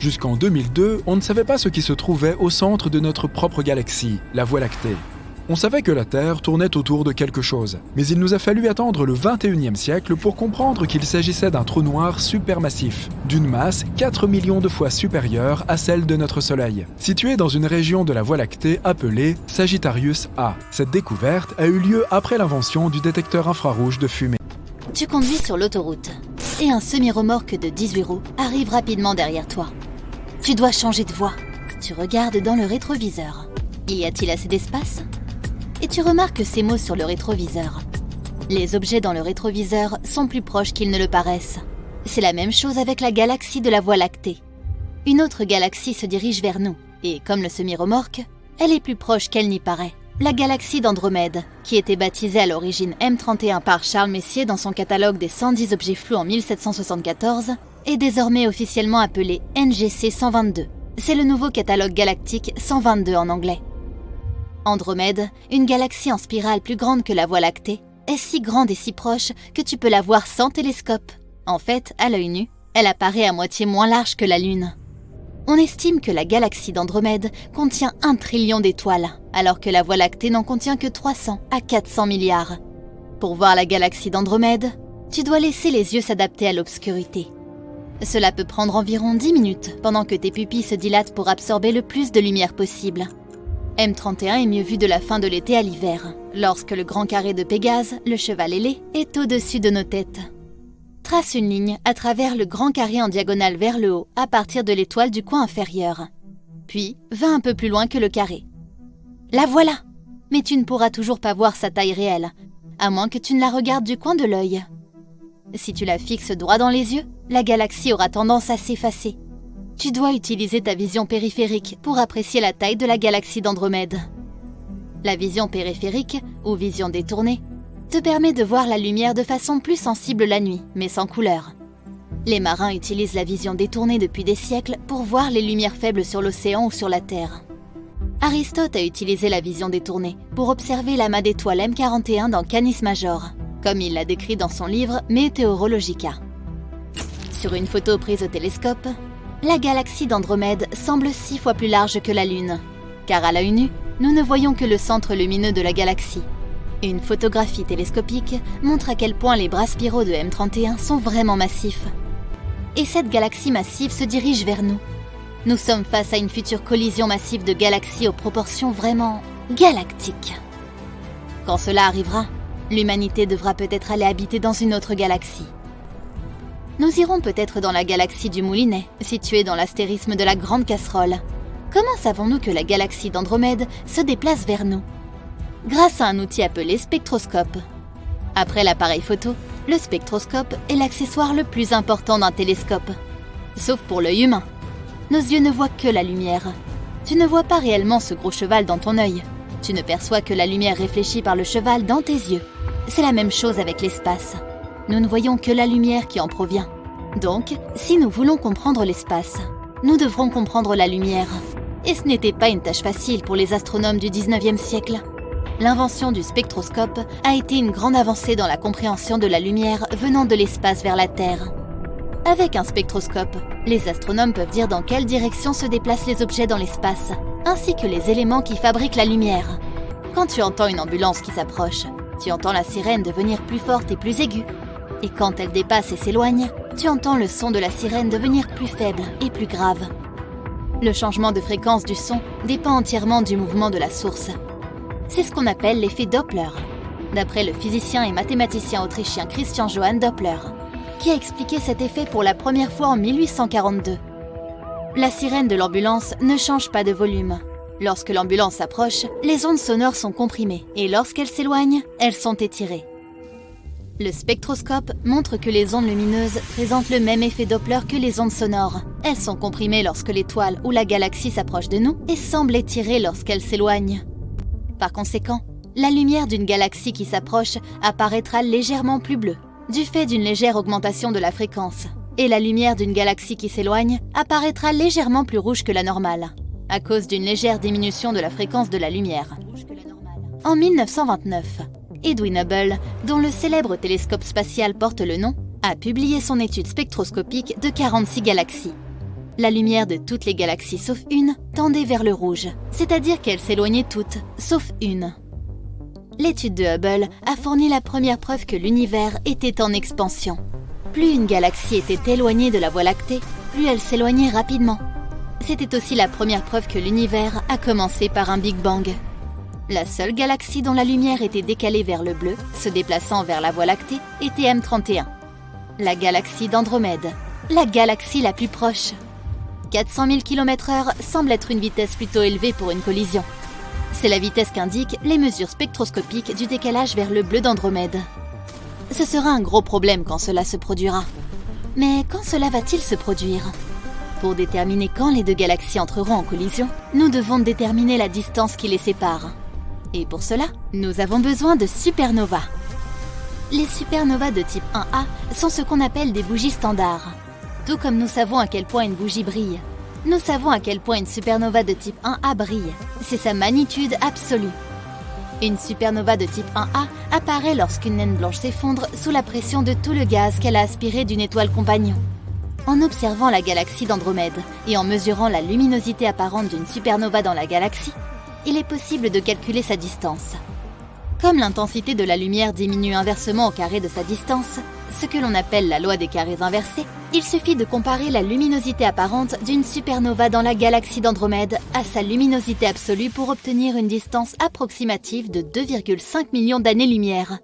Jusqu'en 2002, on ne savait pas ce qui se trouvait au centre de notre propre galaxie, la Voie lactée. On savait que la Terre tournait autour de quelque chose, mais il nous a fallu attendre le 21e siècle pour comprendre qu'il s'agissait d'un trou noir supermassif, d'une masse 4 millions de fois supérieure à celle de notre Soleil, situé dans une région de la Voie lactée appelée Sagittarius A. Cette découverte a eu lieu après l'invention du détecteur infrarouge de fumée. Tu conduis sur l'autoroute, et un semi-remorque de 18 roues arrive rapidement derrière toi. Tu dois changer de voie. Tu regardes dans le rétroviseur. Y a-t-il assez d'espace ? Et tu remarques ces mots sur le rétroviseur. Les objets dans le rétroviseur sont plus proches qu'ils ne le paraissent. C'est la même chose avec la galaxie de la Voie lactée. Une autre galaxie se dirige vers nous, et comme le semi-remorque, elle est plus proche qu'elle n'y paraît. La galaxie d'Andromède, qui était baptisée à l'origine M31 par Charles Messier dans son catalogue des 110 objets flous en 1774, est désormais officiellement appelée NGC 122. C'est le nouveau catalogue galactique 122 en anglais. Andromède, une galaxie en spirale plus grande que la Voie lactée, est si grande et si proche que tu peux la voir sans télescope. En fait, à l'œil nu, elle apparaît à moitié moins large que la Lune. On estime que la galaxie d'Andromède contient 1 trillion d'étoiles, alors que la Voie lactée n'en contient que 300 à 400 milliards. Pour voir la galaxie d'Andromède, tu dois laisser les yeux s'adapter à l'obscurité. Cela peut prendre environ 10 minutes pendant que tes pupilles se dilatent pour absorber le plus de lumière possible. M31 est mieux vu de la fin de l'été à l'hiver, lorsque le grand carré de Pégase, le cheval ailé, est au-dessus de nos têtes. Trace une ligne à travers le grand carré en diagonale vers le haut à partir de l'étoile du coin inférieur. Puis, va un peu plus loin que le carré. La voilà! Mais tu ne pourras toujours pas voir sa taille réelle, à moins que tu ne la regardes du coin de l'œil. Si tu la fixes droit dans les yeux, la galaxie aura tendance à s'effacer. Tu dois utiliser ta vision périphérique pour apprécier la taille de la galaxie d'Andromède. La vision périphérique, ou vision détournée, te permet de voir la lumière de façon plus sensible la nuit, mais sans couleur. Les marins utilisent la vision détournée depuis des siècles pour voir les lumières faibles sur l'océan ou sur la Terre. Aristote a utilisé la vision détournée pour observer l'amas d'étoiles M41 dans Canis Major, comme il l'a décrit dans son livre Meteorologica. Sur une photo prise au télescope, la galaxie d'Andromède semble 6 fois plus large que la Lune, car à l'œil nu, nous ne voyons que le centre lumineux de la galaxie. Une photographie télescopique montre à quel point les bras spiraux de M31 sont vraiment massifs. Et cette galaxie massive se dirige vers nous. Nous sommes face à une future collision massive de galaxies aux proportions vraiment galactiques. Quand cela arrivera, l'humanité devra peut-être aller habiter dans une autre galaxie. Nous irons peut-être dans la galaxie du Moulinet, située dans l'astérisme de la Grande Casserole. Comment savons-nous que la galaxie d'Andromède se déplace vers nous ? Grâce à un outil appelé spectroscope. Après l'appareil photo, le spectroscope est l'accessoire le plus important d'un télescope. Sauf pour l'œil humain. Nos yeux ne voient que la lumière. Tu ne vois pas réellement ce gros cheval dans ton œil. Tu ne perçois que la lumière réfléchie par le cheval dans tes yeux. C'est la même chose avec l'espace. Nous ne voyons que la lumière qui en provient. Donc, si nous voulons comprendre l'espace, nous devrons comprendre la lumière. Et ce n'était pas une tâche facile pour les astronomes du 19e siècle. L'invention du spectroscope a été une grande avancée dans la compréhension de la lumière venant de l'espace vers la Terre. Avec un spectroscope, les astronomes peuvent dire dans quelle direction se déplacent les objets dans l'espace, ainsi que les éléments qui fabriquent la lumière. Quand tu entends une ambulance qui s'approche, tu entends la sirène devenir plus forte et plus aiguë. Et quand elle dépasse et s'éloigne, tu entends le son de la sirène devenir plus faible et plus grave. Le changement de fréquence du son dépend entièrement du mouvement de la source. C'est ce qu'on appelle l'effet Doppler, d'après le physicien et mathématicien autrichien Christian Johann Doppler, qui a expliqué cet effet pour la première fois en 1842. La sirène de l'ambulance ne change pas de volume. Lorsque l'ambulance s'approche, les ondes sonores sont comprimées et lorsqu'elles s'éloignent, elles sont étirées. Le spectroscope montre que les ondes lumineuses présentent le même effet Doppler que les ondes sonores. Elles sont comprimées lorsque l'étoile ou la galaxie s'approche de nous et semblent étirées lorsqu'elles s'éloignent. Par conséquent, la lumière d'une galaxie qui s'approche apparaîtra légèrement plus bleue, du fait d'une légère augmentation de la fréquence, et la lumière d'une galaxie qui s'éloigne apparaîtra légèrement plus rouge que la normale, à cause d'une légère diminution de la fréquence de la lumière. En 1929, Edwin Hubble, dont le célèbre télescope spatial porte le nom, a publié son étude spectroscopique de 46 galaxies. La lumière de toutes les galaxies sauf une tendait vers le rouge, c'est-à-dire qu'elles s'éloignaient toutes, sauf une. L'étude de Hubble a fourni la première preuve que l'univers était en expansion. Plus une galaxie était éloignée de la Voie lactée, plus elle s'éloignait rapidement. C'était aussi la première preuve que l'univers a commencé par un Big Bang. La seule galaxie dont la lumière était décalée vers le bleu, se déplaçant vers la Voie lactée, était M31. La galaxie d'Andromède, la galaxie la plus proche. 400 000 km/h semble être une vitesse plutôt élevée pour une collision. C'est la vitesse qu'indiquent les mesures spectroscopiques du décalage vers le bleu d'Andromède. Ce sera un gros problème quand cela se produira. Mais quand cela va-t-il se produire ? Pour déterminer quand les deux galaxies entreront en collision, nous devons déterminer la distance qui les sépare. Et pour cela, nous avons besoin de supernovas. Les supernovas de type 1A sont ce qu'on appelle des bougies standards. Tout comme nous savons à quel point une bougie brille, nous savons à quel point une supernova de type 1A brille. C'est sa magnitude absolue. Une supernova de type 1A apparaît lorsqu'une naine blanche s'effondre sous la pression de tout le gaz qu'elle a aspiré d'une étoile compagnon. En observant la galaxie d'Andromède et en mesurant la luminosité apparente d'une supernova dans la galaxie, il est possible de calculer sa distance. Comme l'intensité de la lumière diminue inversement au carré de sa distance, ce que l'on appelle la loi des carrés inversés, il suffit de comparer la luminosité apparente d'une supernova dans la galaxie d'Andromède à sa luminosité absolue pour obtenir une distance approximative de 2,5 millions d'années-lumière.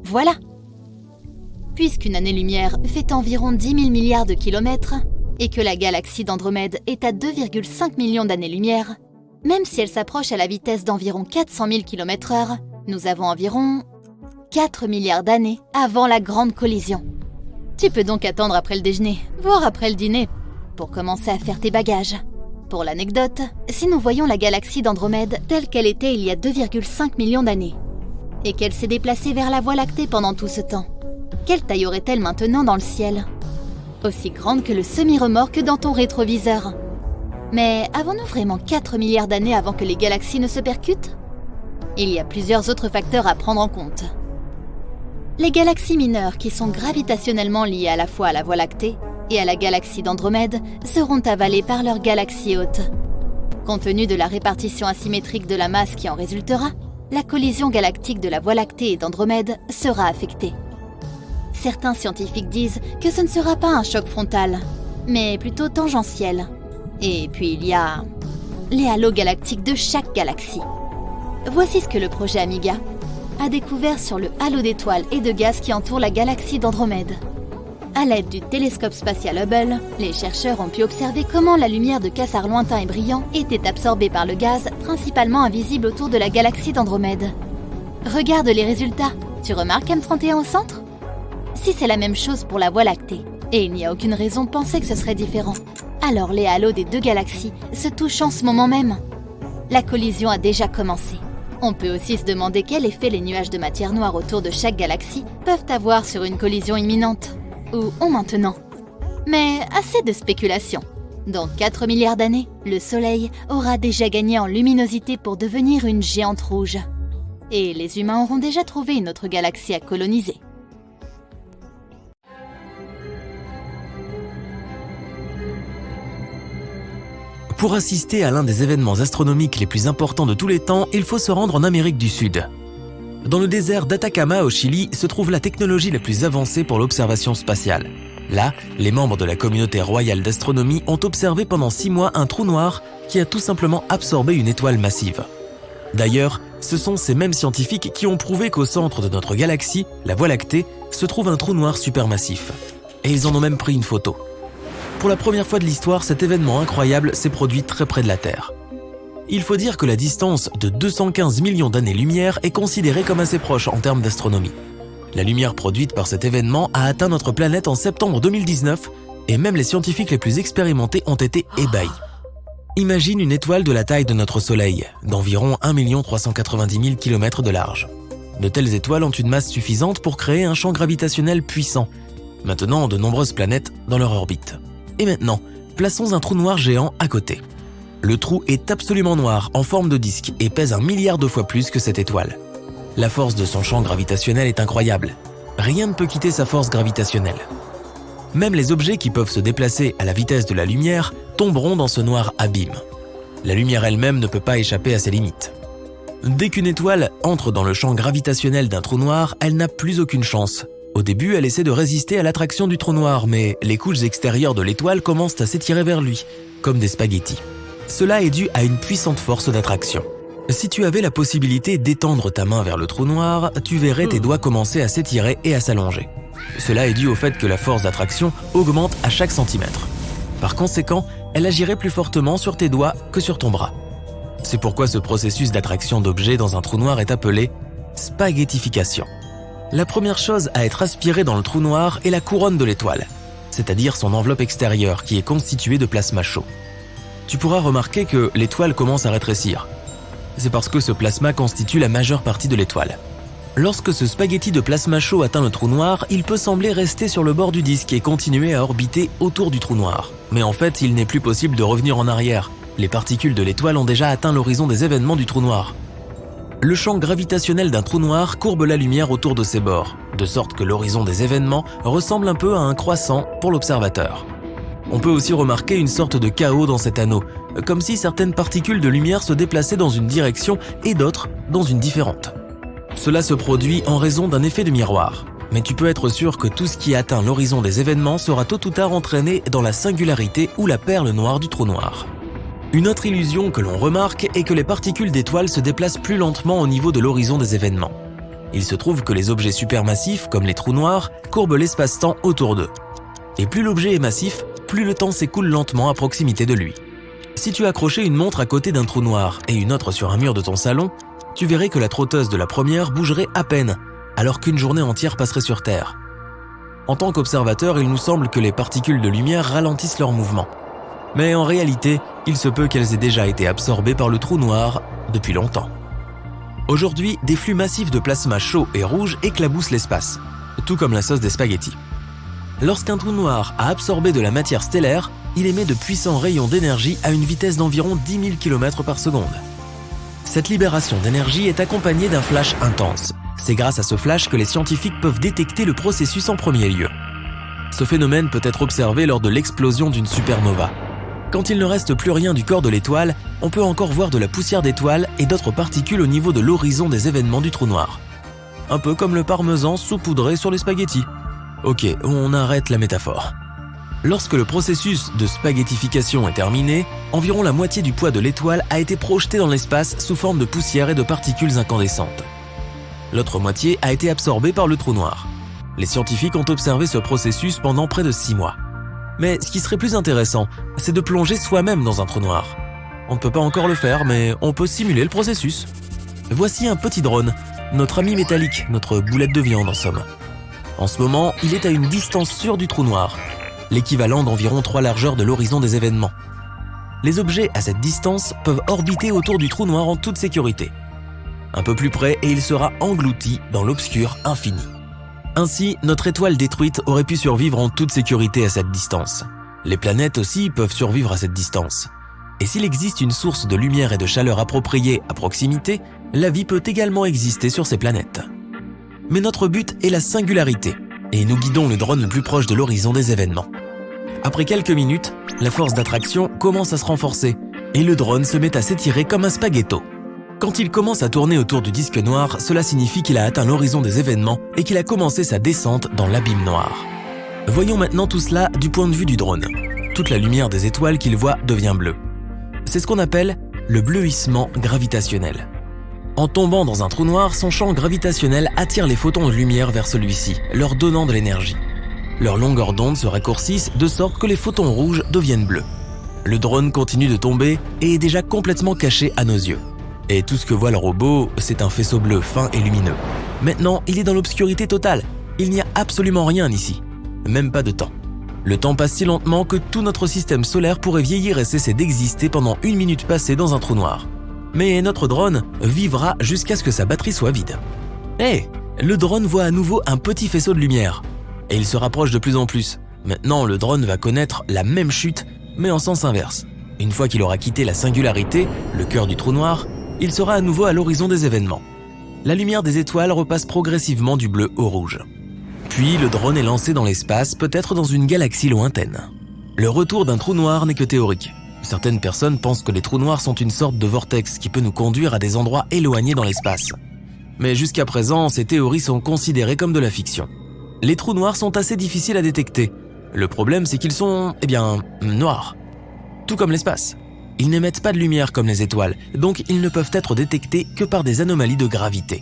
Voilà! Puisqu'une année-lumière fait environ 10 000 milliards de kilomètres, et que la galaxie d'Andromède est à 2,5 millions d'années-lumière, même si elle s'approche à la vitesse d'environ 400 000 km/h, nous avons environ 4 milliards d'années avant la grande collision. Tu peux donc attendre après le déjeuner, voire après le dîner, pour commencer à faire tes bagages. Pour l'anecdote, si nous voyons la galaxie d'Andromède telle qu'elle était il y a 2,5 millions d'années, et qu'elle s'est déplacée vers la Voie lactée pendant tout ce temps, quelle taille aurait-elle maintenant dans le ciel ? Aussi grande que le semi-remorque dans ton rétroviseur. Mais avons-nous vraiment 4 milliards d'années avant que les galaxies ne se percutent ? Il y a plusieurs autres facteurs à prendre en compte. Les galaxies mineures qui sont gravitationnellement liées à la fois à la Voie lactée et à la galaxie d'Andromède seront avalées par leur galaxie hôte. Compte tenu de la répartition asymétrique de la masse qui en résultera, la collision galactique de la Voie lactée et d'Andromède sera affectée. Certains scientifiques disent que ce ne sera pas un choc frontal, mais plutôt tangentiel. Et puis il y a les halos galactiques de chaque galaxie. Voici ce que le projet Amiga a découvert sur le halo d'étoiles et de gaz qui entoure la galaxie d'Andromède. À l'aide du télescope spatial Hubble, les chercheurs ont pu observer comment la lumière de quasars lointains et brillants était absorbée par le gaz, principalement invisible autour de la galaxie d'Andromède. Regarde les résultats. Tu remarques M31 au centre ? Si c'est la même chose pour la Voie lactée, et il n'y a aucune raison de penser que ce serait différent, alors les halos des deux galaxies se touchent en ce moment même. La collision a déjà commencé. On peut aussi se demander quel effet les nuages de matière noire autour de chaque galaxie peuvent avoir sur une collision imminente. Ou ont maintenant. Mais assez de spéculation. Dans 4 milliards d'années, le Soleil aura déjà gagné en luminosité pour devenir une géante rouge. Et les humains auront déjà trouvé une autre galaxie à coloniser. Pour assister à l'un des événements astronomiques les plus importants de tous les temps, il faut se rendre en Amérique du Sud. Dans le désert d'Atacama au Chili se trouve la technologie la plus avancée pour l'observation spatiale. Là, les membres de la communauté royale d'astronomie ont observé pendant 6 mois un trou noir qui a tout simplement absorbé une étoile massive. D'ailleurs, ce sont ces mêmes scientifiques qui ont prouvé qu'au centre de notre galaxie, la Voie lactée, se trouve un trou noir supermassif. Et ils en ont même pris une photo. Pour la première fois de l'histoire, cet événement incroyable s'est produit très près de la Terre. Il faut dire que la distance de 215 millions d'années-lumière est considérée comme assez proche en termes d'astronomie. La lumière produite par cet événement a atteint notre planète en septembre 2019 et même les scientifiques les plus expérimentés ont été ébahis. Imagine une étoile de la taille de notre Soleil, d'environ 1 390 000 km de large. De telles étoiles ont une masse suffisante pour créer un champ gravitationnel puissant, maintenant de nombreuses planètes dans leur orbite. Et maintenant, plaçons un trou noir géant à côté. Le trou est absolument noir, en forme de disque, et pèse 1 milliard de fois plus que cette étoile. La force de son champ gravitationnel est incroyable. Rien ne peut quitter sa force gravitationnelle. Même les objets qui peuvent se déplacer à la vitesse de la lumière tomberont dans ce noir abîme. La lumière elle-même ne peut pas échapper à ses limites. Dès qu'une étoile entre dans le champ gravitationnel d'un trou noir, elle n'a plus aucune chance. Au début, elle essaie de résister à l'attraction du trou noir, mais les couches extérieures de l'étoile commencent à s'étirer vers lui, comme des spaghettis. Cela est dû à une puissante force d'attraction. Si tu avais la possibilité d'étendre ta main vers le trou noir, tu verrais tes doigts commencer à s'étirer et à s'allonger. Cela est dû au fait que la force d'attraction augmente à chaque centimètre. Par conséquent, elle agirait plus fortement sur tes doigts que sur ton bras. C'est pourquoi ce processus d'attraction d'objets dans un trou noir est appelé spaghettification. La première chose à être aspirée dans le trou noir est la couronne de l'étoile, c'est-à-dire son enveloppe extérieure qui est constituée de plasma chaud. Tu pourras remarquer que l'étoile commence à rétrécir. C'est parce que ce plasma constitue la majeure partie de l'étoile. Lorsque ce spaghetti de plasma chaud atteint le trou noir, il peut sembler rester sur le bord du disque et continuer à orbiter autour du trou noir. Mais en fait, il n'est plus possible de revenir en arrière. Les particules de l'étoile ont déjà atteint l'horizon des événements du trou noir. Le champ gravitationnel d'un trou noir courbe la lumière autour de ses bords, de sorte que l'horizon des événements ressemble un peu à un croissant pour l'observateur. On peut aussi remarquer une sorte de chaos dans cet anneau, comme si certaines particules de lumière se déplaçaient dans une direction et d'autres dans une différente. Cela se produit en raison d'un effet de miroir, mais tu peux être sûr que tout ce qui atteint l'horizon des événements sera tôt ou tard entraîné dans la singularité ou la perle noire du trou noir. Une autre illusion que l'on remarque est que les particules d'étoiles se déplacent plus lentement au niveau de l'horizon des événements. Il se trouve que les objets supermassifs, comme les trous noirs, courbent l'espace-temps autour d'eux. Et plus l'objet est massif, plus le temps s'écoule lentement à proximité de lui. Si tu accrochais une montre à côté d'un trou noir et une autre sur un mur de ton salon, tu verrais que la trotteuse de la première bougerait à peine, alors qu'une journée entière passerait sur Terre. En tant qu'observateur, il nous semble que les particules de lumière ralentissent leur mouvement. Mais en réalité, il se peut qu'elles aient déjà été absorbées par le trou noir depuis longtemps. Aujourd'hui, des flux massifs de plasma chaud et rouge éclaboussent l'espace, tout comme la sauce des spaghettis. Lorsqu'un trou noir a absorbé de la matière stellaire, il émet de puissants rayons d'énergie à une vitesse d'environ 10 000 km par seconde. Cette libération d'énergie est accompagnée d'un flash intense. C'est grâce à ce flash que les scientifiques peuvent détecter le processus en premier lieu. Ce phénomène peut être observé lors de l'explosion d'une supernova. Quand il ne reste plus rien du corps de l'étoile, on peut encore voir de la poussière d'étoiles et d'autres particules au niveau de l'horizon des événements du trou noir. Un peu comme le parmesan saupoudré sur les spaghettis. Ok, on arrête la métaphore. Lorsque le processus de spaghettification est terminé, environ la moitié du poids de l'étoile a été projetée dans l'espace sous forme de poussière et de particules incandescentes. L'autre moitié a été absorbée par le trou noir. Les scientifiques ont observé ce processus pendant près de 6 mois. Mais ce qui serait plus intéressant, c'est de plonger soi-même dans un trou noir. On ne peut pas encore le faire, mais on peut simuler le processus. Voici un petit drone, notre ami métallique, notre boulette de viande en somme. En ce moment, il est à une distance sûre du trou noir, l'équivalent d'environ 3 largeurs de l'horizon des événements. Les objets à cette distance peuvent orbiter autour du trou noir en toute sécurité. Un peu plus près et il sera englouti dans l'obscur infini. Ainsi, notre étoile détruite aurait pu survivre en toute sécurité à cette distance. Les planètes aussi peuvent survivre à cette distance. Et s'il existe une source de lumière et de chaleur appropriée à proximité, la vie peut également exister sur ces planètes. Mais notre but est la singularité, et nous guidons le drone le plus proche de l'horizon des événements. Après quelques minutes, la force d'attraction commence à se renforcer, et le drone se met à s'étirer comme un spaghetto. Quand il commence à tourner autour du disque noir, cela signifie qu'il a atteint l'horizon des événements et qu'il a commencé sa descente dans l'abîme noir. Voyons maintenant tout cela du point de vue du drone. Toute la lumière des étoiles qu'il voit devient bleue. C'est ce qu'on appelle le bleuissement gravitationnel. En tombant dans un trou noir, son champ gravitationnel attire les photons de lumière vers celui-ci, leur donnant de l'énergie. Leurs longueurs d'onde se raccourcissent de sorte que les photons rouges deviennent bleus. Le drone continue de tomber et est déjà complètement caché à nos yeux. Et tout ce que voit le robot, c'est un faisceau bleu fin et lumineux. Maintenant, il est dans l'obscurité totale. Il n'y a absolument rien ici. Même pas de temps. Le temps passe si lentement que tout notre système solaire pourrait vieillir et cesser d'exister pendant 1 minute passée dans un trou noir. Mais notre drone vivra jusqu'à ce que sa batterie soit vide. Hé, le drone voit à nouveau un petit faisceau de lumière. Et il se rapproche de plus en plus. Maintenant, le drone va connaître la même chute, mais en sens inverse. Une fois qu'il aura quitté la singularité, le cœur du trou noir, il sera à nouveau à l'horizon des événements. La lumière des étoiles repasse progressivement du bleu au rouge. Puis le drone est lancé dans l'espace, peut-être dans une galaxie lointaine. Le retour d'un trou noir n'est que théorique. Certaines personnes pensent que les trous noirs sont une sorte de vortex qui peut nous conduire à des endroits éloignés dans l'espace. Mais jusqu'à présent, ces théories sont considérées comme de la fiction. Les trous noirs sont assez difficiles à détecter. Le problème, c'est qu'ils sont, noirs. Tout comme l'espace. Ils n'émettent pas de lumière comme les étoiles, donc ils ne peuvent être détectés que par des anomalies de gravité.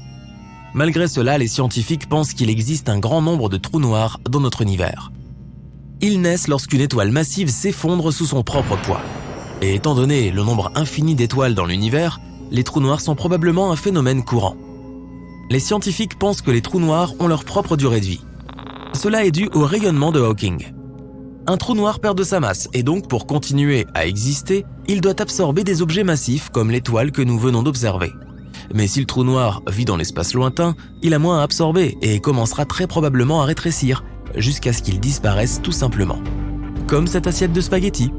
Malgré cela, les scientifiques pensent qu'il existe un grand nombre de trous noirs dans notre univers. Ils naissent lorsqu'une étoile massive s'effondre sous son propre poids. Et étant donné le nombre infini d'étoiles dans l'univers, les trous noirs sont probablement un phénomène courant. Les scientifiques pensent que les trous noirs ont leur propre durée de vie. Cela est dû au rayonnement de Hawking. Un trou noir perd de sa masse et donc pour continuer à exister, il doit absorber des objets massifs comme l'étoile que nous venons d'observer. Mais si le trou noir vit dans l'espace lointain, il a moins à absorber et commencera très probablement à rétrécir, jusqu'à ce qu'il disparaisse tout simplement. Comme cette assiette de spaghettis.